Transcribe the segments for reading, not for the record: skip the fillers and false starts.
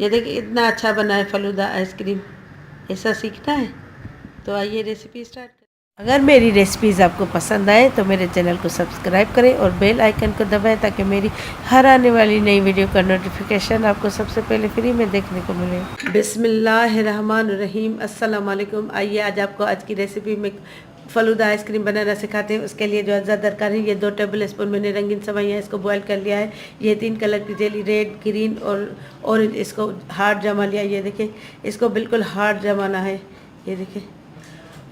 ये देखिए इतना अच्छा बना है फलूदा आइसक्रीम। ऐसा सीखना है तो आइए रेसिपी स्टार्ट करें। अगर मेरी रेसिपीज़ आपको पसंद आए तो मेरे चैनल को सब्सक्राइब करें और बेल आइकन को दबाएं ताकि मेरी हर आने वाली नई वीडियो का नोटिफिकेशन आपको सबसे पहले फ्री में देखने को मिले। बिस्मिल्लाहिर्रहमानिर्रहीम, अस्सलाम वालेकुम। आइए आज आपको आज की रेसिपी में फलूदा आइसक्रीम बनाना सिखाते हैं। उसके लिए जो अज्जा दरकार है, ये 2 टेबल स्पून मैंने रंगीन सेवइयाँ इसको बॉयल कर लिया है। ये 3 कलर की जेली, रेड, ग्रीन और ऑरेंज, इसको हार्ड जमा लिया। ये देखिए इसको बिल्कुल हार्ड जमाना है, ये देखिए।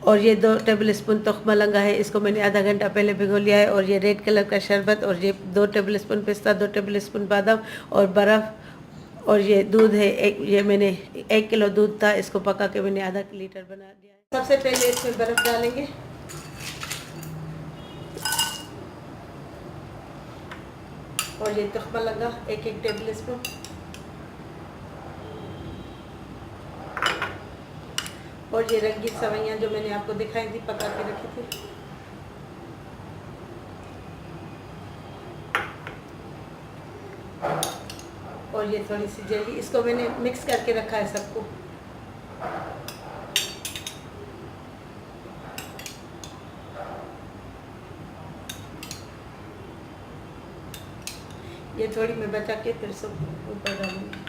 और ये 2 टेबल स्पून तख्मा लंगा है, इसको मैंने आधा घंटा पहले भिगो लिया है। और ये रेड कलर का शरबत, और ये 2 टेबल स्पून पिस्ता, 2 टेबल स्पून बादाम और बर्फ़। और ये दूध है ये मैंने 1 किलो दूध था, इसको पका के मैंने आधा लीटर बना दिया है। सबसे पहले इसमें बर्फ़ डालेंगे। और ये तख्मा लंगा 1 टेबल स्पून। और ये रंगीन सेवइयाँ जो मैंने आपको दिखाई थी, पका के रखी थी। और ये थोड़ी सी जेली, इसको मैंने मिक्स करके रखा है सबको। ये थोड़ी मैं बचा के फिर सब ऊपर डालूंगी।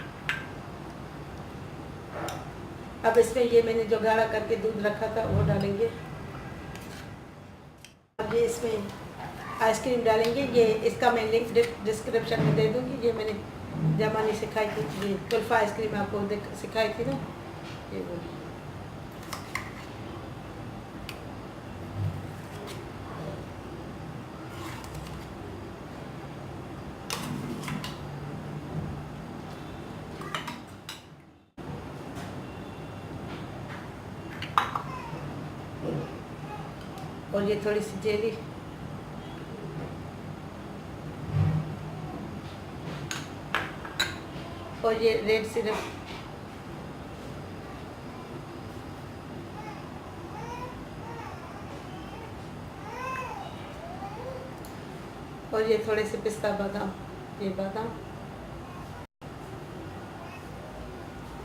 अब इसमें ये मैंने जो गाढ़ा करके दूध रखा था वो डालेंगे। अब ये इसमें आइसक्रीम डालेंगे। ये इसका मैं लिंक डिस्क्रिप्शन में दे दूंगी। ये मैंने जमानी सिखाई थी, ये कुल्फ़ा आइसक्रीम आपको सिखाई थी ना, ये वो। और ये थोड़ी सी जेली, और ये रेड सिरप, और ये थोड़े से पिस्ता बादाम, ये बादाम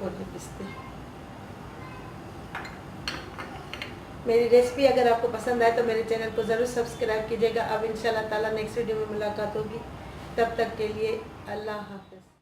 और ये पिस्ते। मेरी रेसिपी अगर आपको पसंद आए तो मेरे चैनल को ज़रूर सब्सक्राइब कीजिएगा। अब इंशाल्लाह ताला नेक्स्ट वीडियो में मुलाकात होगी। तब तक के लिए अल्लाह हाफ़िज़।